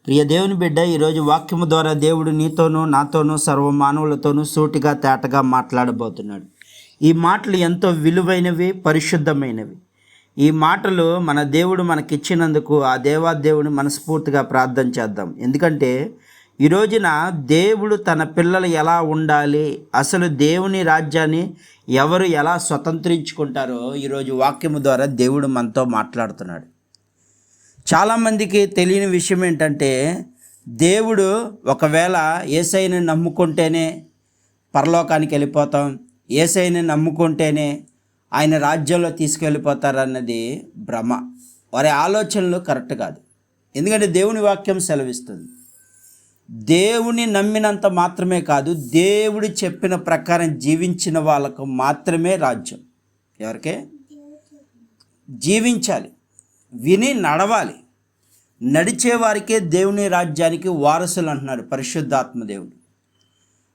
ప్రియ దేవుని బిడ్డ, ఈరోజు వాక్యము ద్వారా దేవుడు నీతోనూ నాతోనూ సర్వమానవులతోనూ సూటిగా తేటగా మాట్లాడబోతున్నాడు. ఈ మాటలు ఎంతో విలువైనవి, పరిశుద్ధమైనవి. ఈ మాటలు మన దేవుడు మనకిచ్చినందుకు ఆ దేవాదేవుని మనస్ఫూర్తిగా ప్రార్థన చేద్దాం. ఎందుకంటే ఈ రోజున దేవుడు తన పిల్లలు ఎలా ఉండాలి, అసలు దేవుని రాజ్యాన్ని ఎవరు ఎలా స్వతంత్రించుకుంటారో ఈరోజు వాక్యము ద్వారా దేవుడు మనతో మాట్లాడుతున్నాడు. చాలామందికి తెలియని విషయం ఏంటంటే, దేవుడు ఒకవేళ యేసయ్యని నమ్ముకుంటేనే పరలోకానికి వెళ్ళిపోతాం, యేసయ్యని నమ్ముకుంటేనే ఆయన రాజ్యంలో తీసుకెళ్ళిపోతారన్నది భ్రమ. వారి ఆలోచనలు కరెక్ట్ కాదు. ఎందుకంటే దేవుని వాక్యం సెలవిస్తుంది, దేవుని నమ్మినంత మాత్రమే కాదు, దేవుడు చెప్పిన ప్రకారం జీవించిన వాళ్ళకు మాత్రమే రాజ్యం. ఎవరికే జీవించాలి, విని నడవాలి, నడిచేవారికే దేవుని రాజ్యానికి వారసులు అంటున్నాడు పరిశుద్ధాత్మ దేవుడు.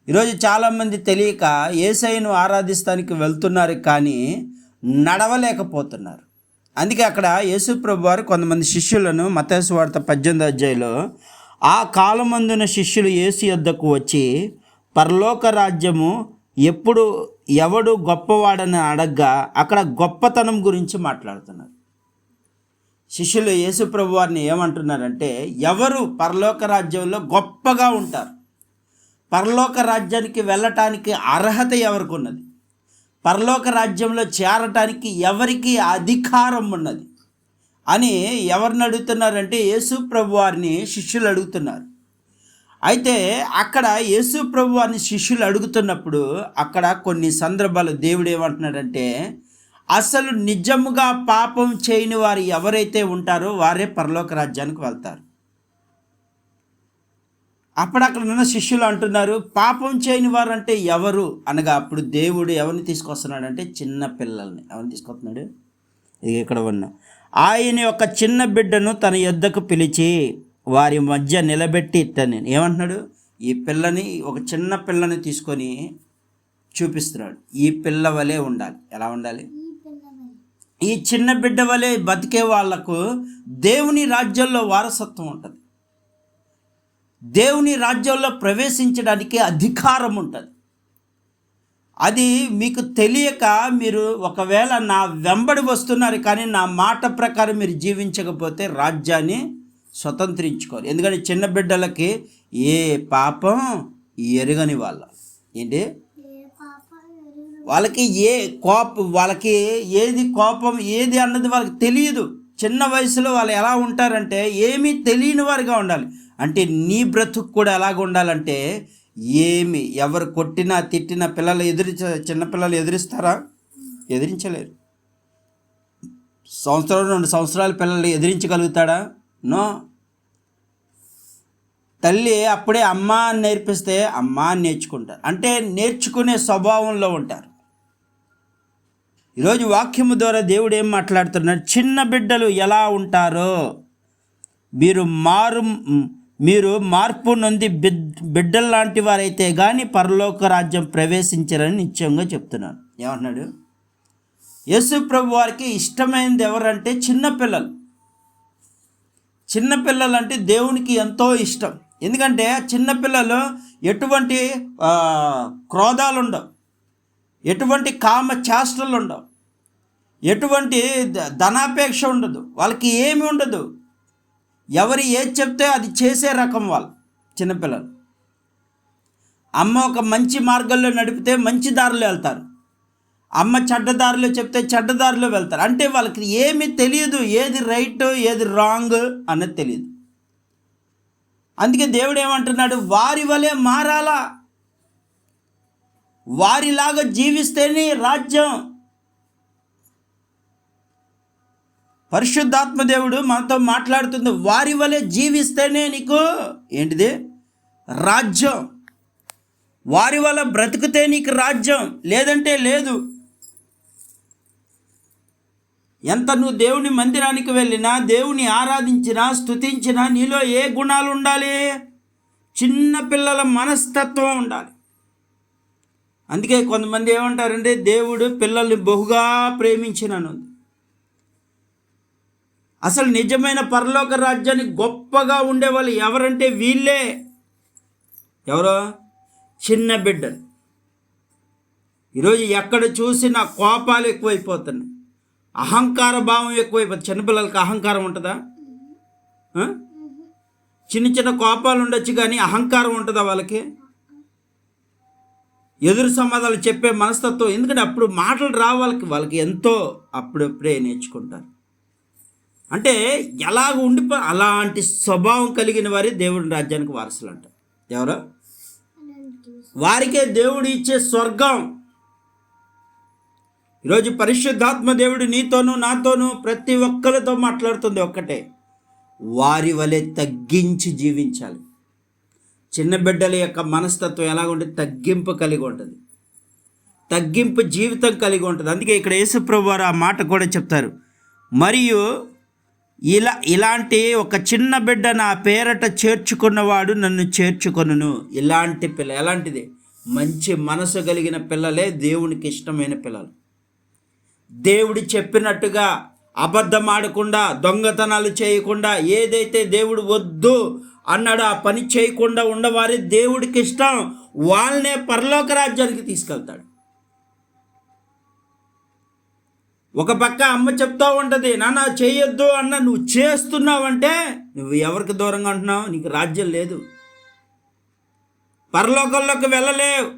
ఈరోజు చాలామంది తెలియక యేసయ్యను ఆరాధిస్తానికి వెళ్తున్నారు, కానీ నడవలేకపోతున్నారు. అందుకే అక్కడ యేసు ప్రభు వారు కొంతమంది శిష్యులను మత్తయి సువార్త 18వ అధ్యాయంలో, ఆ కాలమందున శిష్యులు యేసు యొద్దకు వచ్చి పరలోక రాజ్యము ఎవడు గొప్పవాడని అడగ్గా అక్కడ గొప్పతనం గురించి మాట్లాడుతున్నారు. శిష్యులు యేసు ప్రభు వారిని ఏమంటున్నారంటే, ఎవరు పరలోక రాజ్యంలో గొప్పగా ఉంటారు, పరలోక రాజ్యానికి వెళ్ళటానికి అర్హత ఎవరికి ఉన్నది, పరలోక రాజ్యంలో చేరటానికి ఎవరికి అధికారం ఉన్నది అని ఎవరిని అడుగుతున్నారంటే యేసు ప్రభు వారిని శిష్యులు అడుగుతున్నారు. అయితే అక్కడ యేసు ప్రభు వారిని శిష్యులు అడుగుతున్నప్పుడు అక్కడ కొన్ని సందర్భాలు దేవుడు ఏమంటున్నాడంటే, అసలు నిజముగా పాపం చేయని వారు ఎవరైతే ఉంటారో వారే పరలోక రాజ్యానికి వెళ్తారు. అప్పుడు అక్కడ ఉన్న శిష్యులు అంటున్నారు, పాపం చేయని వారు అంటే ఎవరు అనగా, అప్పుడు దేవుడు ఎవరిని తీసుకొస్తున్నాడంటే చిన్న పిల్లల్ని. ఎవరిని తీసుకొస్తున్నాడు? ఇక్కడ ఉన్న ఆయన యొక్క చిన్న బిడ్డను తన యొద్దకు పిలిచి వారి మధ్య నిలబెట్టి ఇట్టని ఏమంటున్నాడు, ఈ పిల్లని, ఒక చిన్న పిల్లని తీసుకొని చూపిస్తున్నాడు. ఈ పిల్ల వలె ఉండాలి. ఎలా ఉండాలి? ఈ చిన్న బిడ్డ వలె బతికే వాళ్లకు దేవుని రాజ్యంలో వారసత్వం ఉంటుంది, దేవుని రాజ్యంలో ప్రవేశించడానికి అధికారం ఉంటుంది. అది మీకు తెలియక మీరు ఒకవేళ నా వెంబడి వస్తున్నారు, కానీ నా మాట ప్రకారం మీరు జీవించకపోతే రాజ్యాన్ని స్వతంత్రించుకోరు. ఎందుకంటే చిన్న బిడ్డలకి ఏ పాపం ఎరుగని వాళ్ళ ఏంటి, వాళ్ళకి వాళ్ళకి ఏది కోపం ఏది అన్నది వాళ్ళకి తెలియదు. చిన్న వయసులో వాళ్ళు ఎలా ఉంటారంటే ఏమీ తెలియని వారిగా ఉండాలి. అంటే నీ బ్రతుకు కూడా ఎలాగ ఉండాలంటే, ఎవరు కొట్టినా తిట్టినా చిన్నపిల్లలు ఎదిరిస్తారా? ఎదిరించలేరు. 2 సంవత్సరాల పిల్లలు ఎదిరించగలుగుతాడా? నో. తల్లి అప్పుడే అమ్మ అని నేర్పిస్తే అమ్మ అని నేర్చుకుంటారు, అంటే నేర్చుకునే స్వభావంలో ఉంటారు. ఈరోజు వాక్యము ద్వారా దేవుడు ఏం మాట్లాడుతున్నాడు, చిన్న బిడ్డలు ఎలా ఉంటారో మీరు మార్పు నొంది బిడ్డలు లాంటి వారైతే కానీ పరలోక రాజ్యం ప్రవేశించరని నిశ్చయంగా చెప్తున్నాను. ఏమంటున్నాడు? యేసు ప్రభు వారికి ఇష్టమైనది ఎవరంటే చిన్నపిల్లలు. చిన్నపిల్లలు అంటే దేవునికి ఎంతో ఇష్టం. ఎందుకంటే చిన్నపిల్లలు ఎటువంటి క్రోధాలు ఉండవు, ఎటువంటి కామ చేష్టలు ఉండవు, ఎటువంటి ధనాపేక్ష ఉండదు, వాళ్ళకి ఏమి ఉండదు. ఎవరు ఏది చెప్తే అది చేసే రకం వాళ్ళు చిన్నపిల్లలు. అమ్మ ఒక మంచి మార్గంలో నడిపితే మంచి దారిలో వెళ్తారు, అమ్మ చెడ్డదారిలో చెప్తే చెడ్డదారిలో వెళ్తారు. అంటే వాళ్ళకి ఏమీ తెలియదు, ఏది రైట్ ఏది రాంగ్ అన్నది తెలియదు. అందుకే దేవుడు ఏమంటున్నాడు, వారి వలె మారాలా, వారిలాగా జీవిస్తేనే రాజ్యం. పరిశుద్ధాత్మ దేవుడు మనతో మాట్లాడుతుంది, వారి వలె జీవిస్తేనే నీకు ఏంటిది రాజ్యం, వారి వల్ల బ్రతికితే నీకు రాజ్యం, లేదంటే లేదు. ఎంత నువ్వు దేవుని మందిరానికి వెళ్ళినా, దేవుని ఆరాధించినా, స్తుతించినా నీలో ఏ గుణాలు ఉండాలి? చిన్న పిల్లల మనస్తత్వం ఉండాలి. అందుకే కొంతమంది ఏమంటారంటే, దేవుడు పిల్లల్ని బహుగా ప్రేమించినను. అసలు నిజమైన పరలోక రాజ్యాన్ని గొప్పగా ఉండేవాళ్ళు ఎవరంటే వీళ్ళే. ఎవరో చిన్న బిడ్డలు. ఈరోజు ఎక్కడ చూసినా కోపాలు ఎక్కువైపోతున్నాయి, అహంకార భావం ఎక్కువైపోతుంది. చిన్నపిల్లలకి అహంకారం ఉంటుందా? చిన్న చిన్న కోపాలు ఉండొచ్చు కానీ అహంకారం ఉంటుందా వాళ్ళకి? ఎదురు సమాధానాలు చెప్పే మనస్తత్వం. ఎందుకంటే అప్పుడు మాటలు వాళ్ళకి ఎంతో అప్పుడప్పుడే నేర్చుకుంటారు. అంటే ఎలాగ అలాంటి స్వభావం కలిగిన వారి దేవుడి రాజ్యానికి వారసులు అంటారు. ఎవరో వారికే దేవుడు ఇచ్చే స్వర్గం. ఈరోజు పరిశుద్ధాత్మ దేవుడు నీతోనూ నాతోనూ ప్రతి ఒక్కరితో మాట్లాడుతుంది ఒక్కటే, వారి వలె తగ్గించి జీవించాలి. చిన్న బిడ్డల యొక్క మనస్తత్వం ఎలాగుంటుంది? తగ్గింపు కలిగి ఉంటుంది, తగ్గింపు జీవితం కలిగి ఉంటుంది. అందుకే ఇక్కడ యేసుప్రభు వారు ఆ మాట కూడా చెప్తారు, మరియు ఇలాంటి ఒక చిన్న బిడ్డ నా పేరట చేర్చుకున్నవాడు నన్ను చేర్చుకొనును. ఇలాంటి పిల్ల ఎలాంటిది? మంచి మనసు కలిగిన పిల్లలే దేవునికి ఇష్టమైన పిల్లలు. దేవుడు చెప్పినట్టుగా అబద్ధం ఆడకుండా, దొంగతనాలు చేయకుండా, ఏదైతే దేవుడు వద్దు అన్నాడో ఆ పని చేయకుండా ఉన్నవారే దేవుడికి ఇష్టం. వాళ్ళనే పరలోక రాజ్యానికి తీసుకెళ్తాడు. ఒక పక్క అమ్మ చెప్తా ఉంటుంది, నాన్న చేయొద్దు అన్న, నువ్వు చేస్తున్నావంటే నువ్వు ఎవరికి దూరంగా ఉంటున్నావు? నీకు రాజ్యం లేదు, పరలోకంలోకి వెళ్ళలేవు.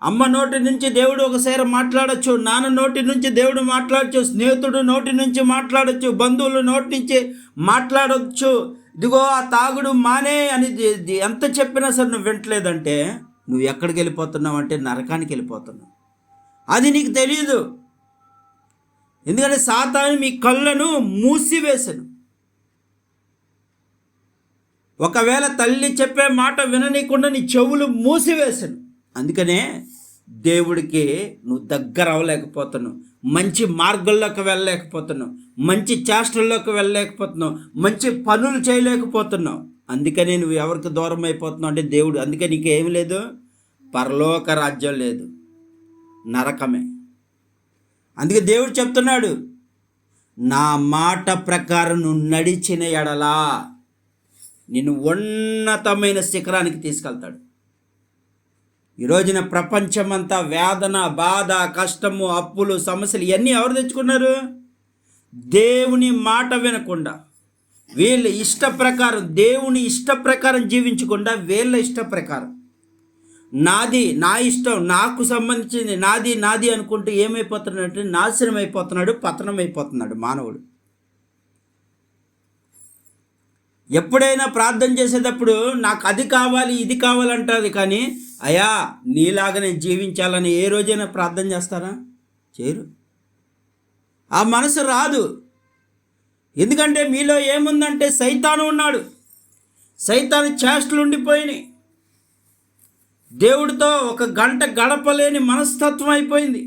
అమ్మ నోటి నుంచి దేవుడు ఒకసారి మాట్లాడచ్చు, నాన్న నోటి నుంచి దేవుడు మాట్లాడచ్చు, స్నేహితుడు నోటి నుంచి మాట్లాడచ్చు, బంధువుల నోటి నుంచి మాట్లాడవచ్చు. ఇదిగో ఆ తాగుడు మానే అని ఎంత చెప్పినా సరే నువ్వు వింటలేదంటే నువ్వు ఎక్కడికి వెళ్ళిపోతున్నావు అంటే నరకానికి వెళ్ళిపోతున్నావు. అది నీకు తెలియదు. ఎందుకంటే సాతాను మీ కళ్ళను మూసివేసను. ఒకవేళ తల్లి చెప్పే మాట విననీయకుండా నీ చెవులు మూసివేసను. అందుకనే దేవుడికి నువ్వు దగ్గర అవ్వలేకపోతున్నావు, మంచి మార్గంలోకి వెళ్ళలేకపోతున్నావు, మంచి చేష్టల్లోకి వెళ్ళలేకపోతున్నావు, మంచి పనులు చేయలేకపోతున్నావు. అందుకనే నువ్వు ఎవరికి దూరం అయిపోతున్నావు అంటే దేవుడు. అందుకే నీకు ఏమి లేదు, పరలోక రాజ్యం లేదు, నరకమే. అందుకే దేవుడు చెప్తున్నాడు, నా మాట ప్రకారం నువ్వు నడిచిన ఎడలా నిన్ను ఉన్నతమైన శిఖరానికి తీసుకెళ్తాడు. ఈ రోజున ప్రపంచమంతా వేదన, బాధ, కష్టము, అప్పులు, సమస్యలు ఇవన్నీ ఎవరు తెచ్చుకున్నారు? దేవుని మాట వినకుండా, వీళ్ళ ఇష్ట ప్రకారం, దేవుని ఇష్ట ప్రకారం జీవించకుండా వీళ్ళ ఇష్ట ప్రకారం, నాది, నా ఇష్టం, నాకు సంబంధించింది, నాది నాది అనుకుంటూ ఏమైపోతున్నాడంటే నాశనం అయిపోతున్నాడు, పతనం అయిపోతున్నాడు మానవుడు. ఎప్పుడైనా ప్రార్థన చేసేటప్పుడు నాకు అది కావాలి ఇది కావాలంటుంది, కానీ అయ్యా నీలాగా నేను జీవించాలని ఏ రోజైనా ప్రార్థన చేస్తారా? చేయరు. ఆ మనసు రాదు. ఎందుకంటే మీలో ఏముందంటే సైతాను ఉన్నాడు. సైతాను చేష్టలు ఉండిపోయినాయి. దేవుడితో ఒక గంట గడపలేని మనస్తత్వం అయిపోయింది.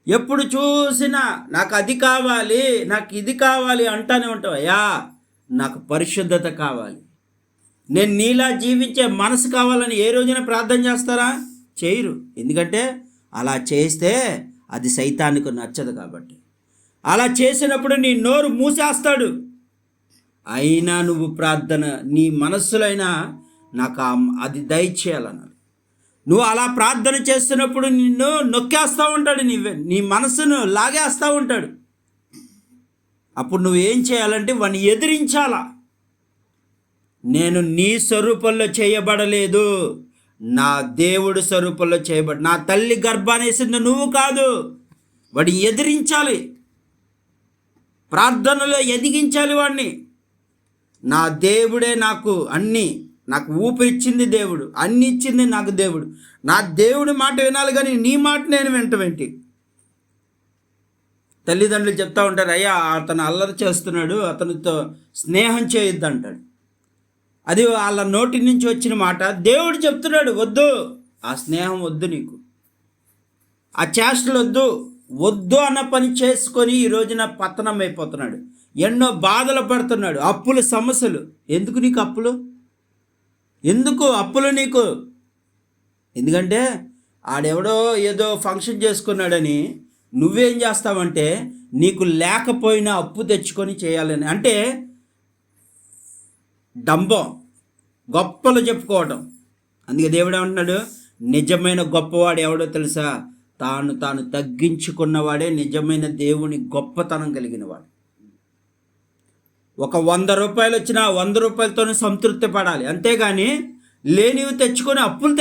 ఎప్పుడు చూసినా నాకు అది కావాలి, నాకు ఇది కావాలి అంటానే ఉంటావు. అయ్యా నాకు పరిశుద్ధత కావాలి, నేను నీలా జీవించే మనసు కావాలని ఏ రోజున ప్రార్థన చేస్తారా? చేయరు. ఎందుకంటే అలా చేస్తే అది సైతానికి నచ్చదు కాబట్టి. అలా చేసినప్పుడు నీ నోరు మూసేస్తాడు. అయినా నువ్వు ప్రార్థన నీ మనస్సులో అయినా నాకు అది దయచేయాలన్నాడు. నువ్వు అలా ప్రార్థన చేస్తున్నప్పుడు నిన్ను నొక్కేస్తూ ఉంటాడు, నీ మనస్సును లాగేస్తూ ఉంటాడు. అప్పుడు నువ్వేం చేయాలంటే వాడిని ఎదిరించాలా. నేను నీ స్వరూపంలో చేయబడలేదు, నా దేవుడి స్వరూపంలో చేయబడి, నా తల్లి గర్భానేసింది నువ్వు కాదు. వాడిని ఎదిరించాలి, ప్రార్థనలో ఎదిగించాలి వాడిని. నా దేవుడే నాకు అన్నీ, నాకు ఊపిరిచ్చింది దేవుడు, అన్ని ఇచ్చింది నాకు దేవుడు. నా దేవుడి మాట వినాలి కానీ నీ మాట నేను వింటవేంటి? తల్లిదండ్రులు చెప్తా ఉంటారు, అయ్యా అతను అల్లరి చేస్తున్నాడు, అతనితో స్నేహం చేయొద్దు అంటాడు. అది వాళ్ళ నోటి నుంచి వచ్చిన మాట. దేవుడు చెప్తున్నాడు, వద్దు, ఆ స్నేహం వద్దు, నీకు ఆ చేష్టలు వద్దు, వద్దు అన్న పని చేసుకొని ఈ రోజున పతనం అయిపోతున్నాడు. ఎన్నో బాధలు పడుతున్నాడు. అప్పుల సమస్యలు. ఎందుకు నీకు అప్పులు? ఎందుకు అప్పులు నీకు? ఎందుకంటే ఆడెవడో ఏదో ఫంక్షన్ చేసుకున్నాడని నువ్వేం చేస్తావంటే నీకు లేకపోయినా అప్పు తెచ్చుకొని చేయాలని, అంటే డంబం, గొప్పలు చెప్పుకోవడం. అందుకే దేవుడు ఏమంటున్నాడు, నిజమైన గొప్పవాడు ఎవడో తెలుసా? తాను తగ్గించుకున్నవాడే నిజమైన దేవుని గొప్పతనం కలిగినవాడు. ఒక 100 రూపాయలు వచ్చినా 100 రూపాయలతోనే సంతృప్తి పడాలి, అంతేగాని లేనివి తెచ్చుకొని అప్పులు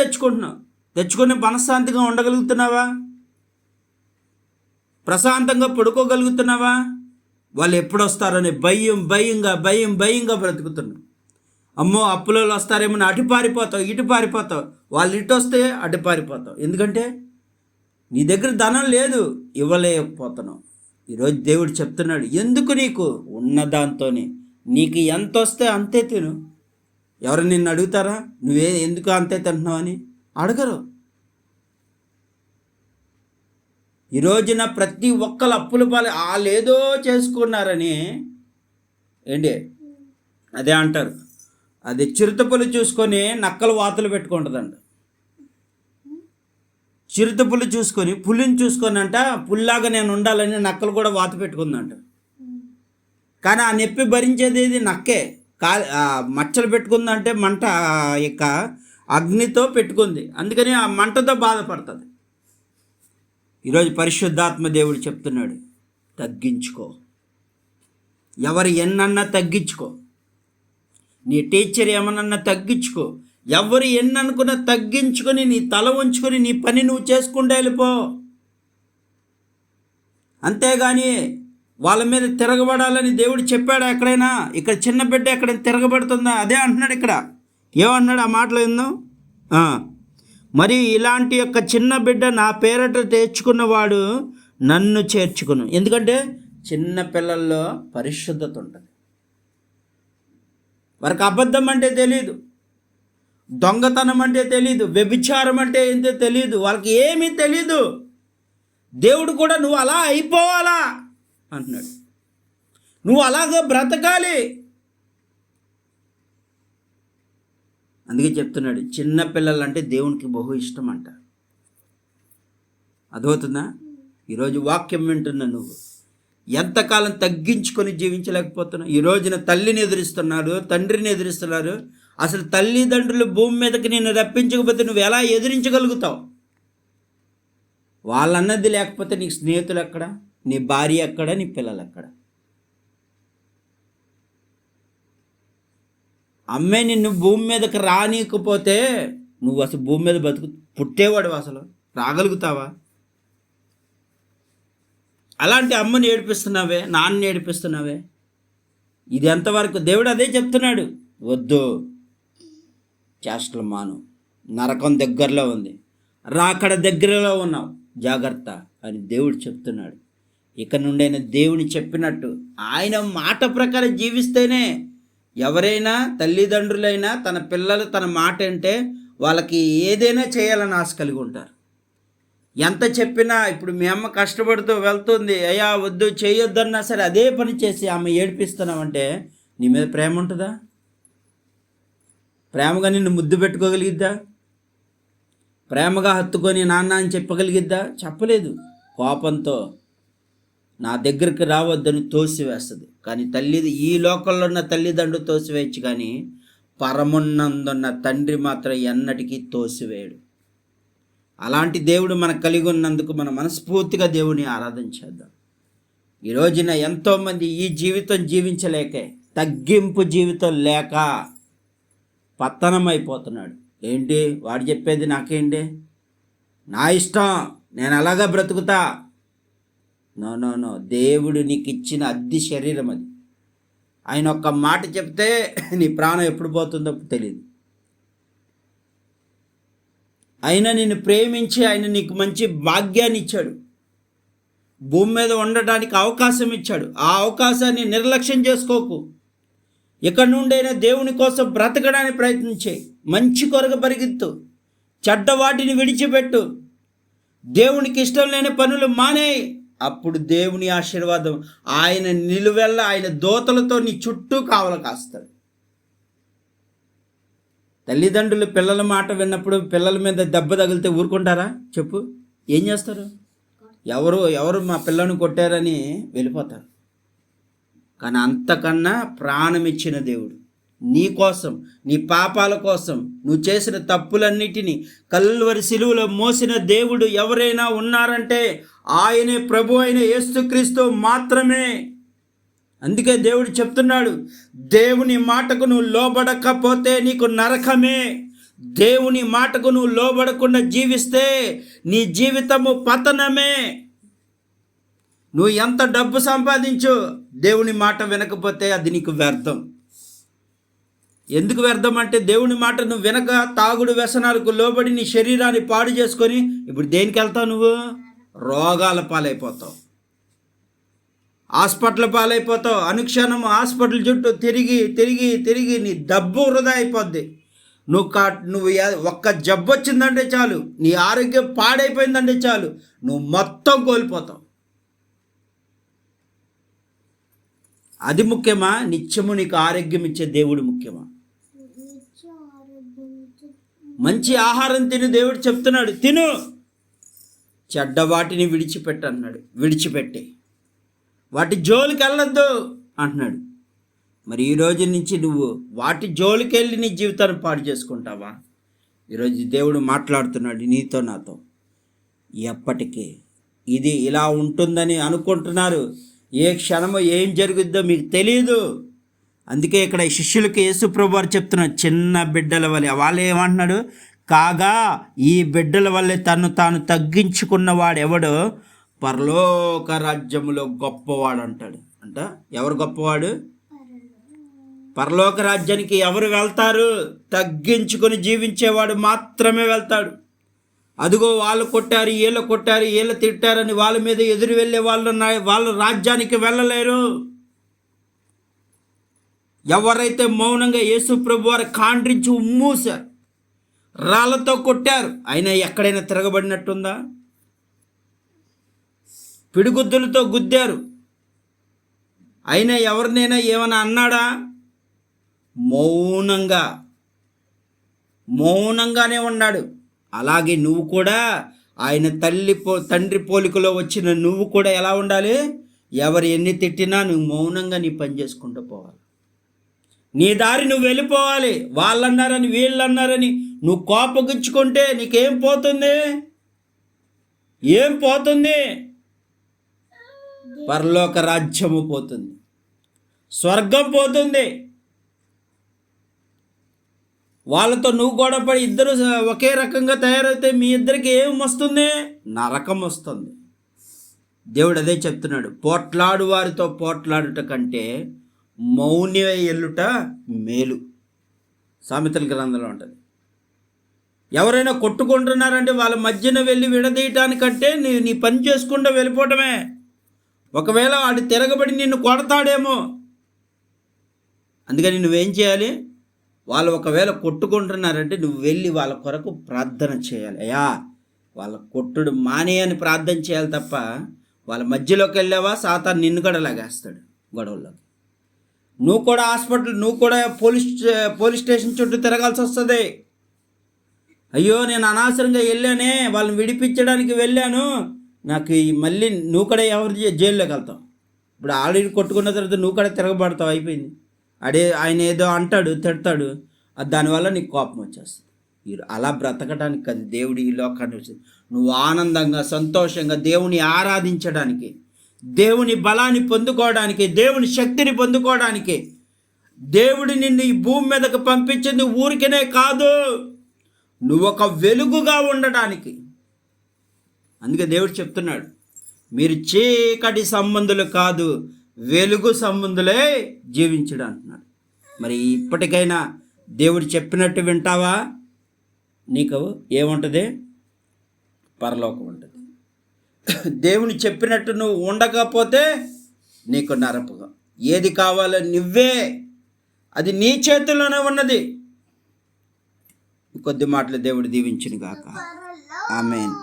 తెచ్చుకొని మనశ్శాంతిగా ఉండగలుగుతున్నావా? ప్రశాంతంగా పడుకోగలుగుతున్నావా? వాళ్ళు ఎప్పుడు వస్తారని భయంగా బ్రతుకుతున్నావు. అమ్మో అప్పులలో వస్తారేమో, అటు పారిపోతావు ఇటు పారిపోతావు, వాళ్ళు ఇటు వస్తే అటు పారిపోతావు. ఎందుకంటే నీ దగ్గర ధనం లేదు, ఇవ్వలేకపోతున్నావు. ఈరోజు దేవుడు చెప్తున్నాడు, ఎందుకు నీకు ఉన్న దాంతోనే నీకు ఎంత వస్తే అంతే తిను. ఎవరు నిన్ను అడుగుతారా ఎందుకు అంతే తింటున్నావు అని? అడగరు. ఈ రోజున ప్రతి ఒక్కరు అప్పుల పాలు వాళ్ళేదో చేసుకున్నారని ఏంటి అదే అంటారు, అది చిరుతపులు చూసుకొని నక్కలు వాతలు పెట్టుకుంటుందంట. చిరుతపులు చూసుకొని పులిని చూసుకొని అంట పుల్లాగా నేను ఉండాలని నక్కలు కూడా వాత పెట్టుకుందంట. కానీ ఆ నొప్పి భరించేది ఇది నక్కే. మచ్చలు పెట్టుకుందంటే మంట యొక్క అగ్నితో పెట్టుకుంది, అందుకని ఆ మంటతో బాధపడుతుంది. ఈరోజు పరిశుద్ధాత్మ దేవుడు చెప్తున్నాడు, తగ్గించుకో. ఎవరు ఎన్నన్నా తగ్గించుకో, నీ టీచర్ ఏమన్నా తగ్గించుకో, ఎవరు ఎన్ననుకున్నా తగ్గించుకొని నీ తల ఉంచుకొని నీ పని నువ్వు చేసుకుంటూ వెళ్ళిపో. అంతేగాని వాళ్ళ మీద తిరగబడాలని దేవుడు చెప్పాడా ఎక్కడైనా? ఇక్కడ చిన్న బిడ్డ ఎక్కడైనా తిరగబడుతుందా? అదే అంటున్నాడు ఇక్కడ. ఏమన్నాడు ఆ మాటలు ఏందో? మరి ఇలాంటి యొక్క చిన్న బిడ్డ నా పేరట తెచ్చుకున్నవాడు నన్ను చేర్చుకును. ఎందుకంటే చిన్న పిల్లల్లో పరిశుద్ధత ఉంటుంది. వారికి అబద్ధం అంటే తెలీదు, దొంగతనం అంటే తెలీదు, వ్యభిచారం అంటే ఏంటో తెలీదు, వాళ్ళకి ఏమీ తెలీదు. దేవుడు కూడా నువ్వు అలా అయిపోవాలా అంటున్నాడు, నువ్వు అలాగే బ్రతకాలి. అందుకే చెప్తున్నాడు, చిన్న పిల్లలంటే దేవునికి బహు ఇష్టం అంట. అదవుతుందా? ఈరోజు వాక్యం వింటున్నా నువ్వు ఎంతకాలం తగ్గించుకొని జీవించలేకపోతున్నావు? ఈ రోజున తల్లిని ఎదిరిస్తున్నారు, తండ్రిని ఎదిరిస్తున్నారు. అసలు తల్లిదండ్రులు భూమి మీదకి నేను రప్పించకపోతే నువ్వు ఎలా ఎదిరించగలుగుతావు? వాళ్ళన్నది లేకపోతే నీకు స్నేహితులు ఎక్కడ, నీ భార్య ఎక్కడ, నీ పిల్లలు ఎక్కడ? అమ్మే నిన్ను భూమి మీదకి రానీకపోతే నువ్వు అసలు భూమి మీద పుట్టేవాడు అసలు రాగలుగుతావా? అలాంటి అమ్మని ఏడిపిస్తున్నావే, నాన్నని ఏడిపిస్తున్నావే. ఇది ఎంతవరకు? దేవుడు అదే చెప్తున్నాడు, వద్దు, చేష్టలు మాను, నరకం దగ్గరలో ఉంది, రాకడ దగ్గరలో ఉన్నావు, జాగ్రత్త అని దేవుడు చెప్తున్నాడు. ఇక నుండైనా దేవుని చెప్పినట్టు ఆయన మాట ప్రకారం జీవిస్తేనే ఎవరైనా తల్లిదండ్రులైనా తన పిల్లలు తన మాట అంటే వాళ్ళకి ఏదైనా చేయాలని ఆశ కలిగి ఉంటారు. ఎంత చెప్పినా, ఇప్పుడు మీ అమ్మ కష్టపడుతూ వెళ్తుంది, అయ్యా వద్దు చేయొద్దన్నా సరే అదే పని చేసి ఆమె ఏడిపిస్తున్నామంటే నీ మీద ప్రేమ ఉంటుందా? ప్రేమగా నిన్ను ముద్దు పెట్టుకోగలిగిద్దా? ప్రేమగా హత్తుకొని నాన్న అని చెప్పగలిగిద్దా? చెప్పలేదు. కోపంతో నా దగ్గరికి రావద్దని తోసివేస్తుంది. కానీ ఈ లోకంలో ఉన్న తల్లిదండ్రులు తోసివేయచ్చు, కానీ పరమున్నందున్న తండ్రి మాత్రం ఎన్నటికీ తోసివేయడు. అలాంటి దేవుడు మనకు కలిగి ఉన్నందుకు మనం మనస్ఫూర్తిగా దేవుని ఆరాధన చేద్దాం. ఈ రోజున ఎంతోమంది ఈ జీవితం జీవించలేకే, తగ్గింపు జీవితం లేక పతనమైపోతున్నాడు. ఏంటి వాడు చెప్పేది నాకేంటి, నా ఇష్టం, నేను అలాగా బ్రతుకుతా. నో, దేవుడు నీకు ఇచ్చిన అద్దె శరీరం అది. ఆయన ఒక్క మాట చెప్తే నీ ప్రాణం ఎప్పుడు పోతుందో తెలియదు. ఆయన నిన్ను ప్రేమించి ఆయన నీకు మంచి భాగ్యాన్ని ఇచ్చాడు, భూమి మీద ఉండడానికి అవకాశం ఇచ్చాడు. ఆ అవకాశాన్ని నిర్లక్ష్యం చేసుకోకు. ఇక్కడ నుండైనా దేవుని కోసం బ్రతకడానికి ప్రయత్నించే, మంచి కొరకు పరిగెత్తు, చెడ్డ వాటిని విడిచిపెట్టు, దేవునికి ఇష్టం లేని పనులు మానేయి. అప్పుడు దేవుని ఆశీర్వాదం ఆయన నిలువెల్ల ఆయన దూతలతో నీ చుట్టూ కావలి కాస్తాడు. తల్లిదండ్రులు పిల్లల మాట విన్నప్పుడు పిల్లల మీద దెబ్బ తగిలితే ఊరుకుంటారా? చెప్పు, ఏం చేస్తారు? ఎవరు మా పిల్లని కొట్టారని వెళ్ళిపోతారు. కానీ అంతకన్నా ప్రాణం ఇచ్చిన దేవుడు నీ కోసం, నీ పాపాల కోసం, నువ్వు చేసిన తప్పులన్నిటినీ కల్వరి సిలువలో మోసిన దేవుడు ఎవరైనా ఉన్నారంటే ఆయనే ప్రభు అయిన యేసుక్రీస్తు మాత్రమే. అందుకే దేవుడు చెప్తున్నాడు, దేవుని మాటకు నువ్వు లోబడకపోతే నీకు నరకమే. దేవుని మాటకు నువ్వు లోబడకుండా జీవిస్తే నీ జీవితము పతనమే. నువ్వు ఎంత డబ్బు సంపాదించు, దేవుని మాట వినకపోతే అది నీకు వ్యర్థం. ఎందుకు వ్యర్థం అంటే, దేవుని మాట నువ్వు వినక తాగుడు వ్యసనాలకు లోబడి నీ శరీరాన్ని పాడు చేసుకొని ఇప్పుడు దేనికి వెళ్తావు? నువ్వు రోగాల పాలైపోతావు, హాస్పిటల్ పాలైపోతావు. అనుక్షణం హాస్పిటల్ చుట్టూ తిరిగి తిరిగి తిరిగి నీ డబ్బు వృధా అయిపోద్ది. నువ్వు ఒక్క జబ్బు వచ్చిందంటే చాలు, నీ ఆరోగ్యం పాడైపోయిందంటే చాలు, నువ్వు మొత్తం కోల్పోతావు. అది ముఖ్యమా? నిత్యము నీకు ఆరోగ్యం ఇచ్చే దేవుడు ముఖ్యమా? మంచి ఆహారం తిని దేవుడు చెప్తున్నాడు, తిను, చెడ్డ వాటిని విడిచిపెట్టు అన్నాడు. విడిచిపెట్టి వాటి జోలికి వెళ్ళొద్దు అంటున్నాడు. మరి ఈ రోజు నుంచి నువ్వు వాటి జోలికి వెళ్ళి నీ జీవితాన్ని పాడు చేసుకుంటావా? ఈరోజు దేవుడు మాట్లాడుతున్నాడు నీతో, నాతో. ఎప్పటికీ ఇది ఇలా ఉంటుందని అనుకుంటున్నారు. ఏ క్షణమో ఏం జరుగుద్దో మీకు తెలియదు. అందుకే ఇక్కడ శిష్యులకి యేసుప్రభు వారు చెప్తున్నారు, చిన్న బిడ్డల వలె. వాళ్ళు ఏమంటున్నాడు? కాగా ఈ బిడ్డల వల్లే తను తాను తగ్గించుకున్నవాడు ఎవడో పరలోక రాజ్యములో గొప్పవాడు అంటాడు. అంట ఎవరు గొప్పవాడు? పరలోక రాజ్యానికి ఎవరు వెళ్తారు? తగ్గించుకొని జీవించేవాడు మాత్రమే వెళ్తాడు. అదిగో వాళ్ళు కొట్టారు, వీళ్ళు కొట్టారు, వీళ్ళు తిట్టారని వాళ్ళ మీద ఎదురు వెళ్ళే వాళ్ళు రాజ్యానికి వెళ్ళలేరు. ఎవరైతే మౌనంగా యేసు ప్రభు వారు కాండ్రించి ఉమ్మూశారు, రాళ్ళతో కొట్టారు, అయినా ఎక్కడైనా తిరగబడినట్టుందా? పిడిగుద్దులతో గుద్దారు, అయినా ఎవరినైనా ఏమైనా అన్నాడా? మౌనంగానే ఉన్నాడు. అలాగే నువ్వు కూడా ఆయన తండ్రి పోలికలో వచ్చిన నువ్వు కూడా ఎలా ఉండాలి? ఎవరు ఎన్ని తిట్టినా నువ్వు మౌనంగా నీ పని చేసుకుంటూ పోవాలి. నీ దారి నువ్వు వెళ్ళిపోవాలి. వాళ్ళన్నారని వీళ్ళన్నారని నువ్వు కోపగించుకుంటే నీకేం పోతుంది? ఏం పోతుంది? పరలోక రాజ్యము పోతుంది, స్వర్గం పోతుంది. వాళ్ళతో నువ్వు గొడవపడి ఇద్దరు ఒకే రకంగా తయారైతే మీ ఇద్దరికి ఏం వస్తుంది? నరకం వస్తుంది. దేవుడు అదే చెప్తున్నాడు, పోట్లాడు వారితో పోట్లాడుట కంటే మౌని ఎల్లుట మేలు. సామెతల గ్రంథంలో ఉంటుంది. ఎవరైనా కొట్టుకుంటున్నారంటే వాళ్ళ మధ్యన వెళ్ళి విడదీయటానికంటే నీ పని చేసుకుంటూ వెళ్ళిపోవటమే. ఒకవేళ వాడు తిరగబడి నిన్ను కొడతాడేమో, అందుకని నువ్వేం చేయాలి? వాళ్ళు ఒకవేళ కొట్టుకుంటున్నారంటే నువ్వు వెళ్ళి వాళ్ళ కొరకు ప్రార్థన చేయాలి. అయ్యా వాళ్ళ కొట్టుడు మానే అని ప్రార్థన చేయాలి తప్ప వాళ్ళ మధ్యలోకి వెళ్ళావా సాతాను నిన్ను కూడా లాగేస్తాడు గొడవల్లోకి. నువ్వు కూడా హాస్పిటల్, నువ్వు కూడా పోలీస్ స్టేషన్ చుట్టూ తిరగాల్సి వస్తుంది. అయ్యో నేను అనవసరంగా వెళ్ళానే, వాళ్ళని విడిపించడానికి వెళ్ళాను, నాకు మళ్ళీ నువ్వు కూడా ఎవరి జైల్లోకి వెళ్తావు. ఇప్పుడు ఆల్రెడీ కొట్టుకున్న తర్వాత నువ్వు కూడా తిరగబడతావు, అయిపోయింది. ఆయన ఏదో అంటాడు, తిడతాడు, దానివల్ల నీకు కోపం వచ్చేస్తుంది. అలా బ్రతకడానికి కాదు దేవుడు ఈ లోకాన్ని వచ్చింది. నువ్వు ఆనందంగా సంతోషంగా దేవుని ఆరాధించడానికి, దేవుని బలాన్ని పొందుకోవడానికి, దేవుని శక్తిని పొందుకోవడానికి దేవుడు నిన్ను ఈ భూమి మీదకు పంపించింది ఊరికనే కాదు, నువ్వు ఒక వెలుగుగా ఉండడానికి. అందుకే దేవుడు చెప్తున్నాడు, మీరు చీకటి సంబంధులు కాదు వెలుగు సంబంధులే జీవించడం అంటున్నాడు. మరి ఇప్పటికైనా దేవుడు చెప్పినట్టు వింటావా? నీకు ఏముంటుంది? పరలోకం ఉంటుంది. దేవుని చెప్పినట్టు నువ్వు ఉండకపోతే నీకు నరకం. ఏది కావాలో నువ్వే, అది నీ చేతుల్లోనే ఉన్నది. కొద్ది మాటలు దేవుడు దీవించును గాక. ఆమేన్.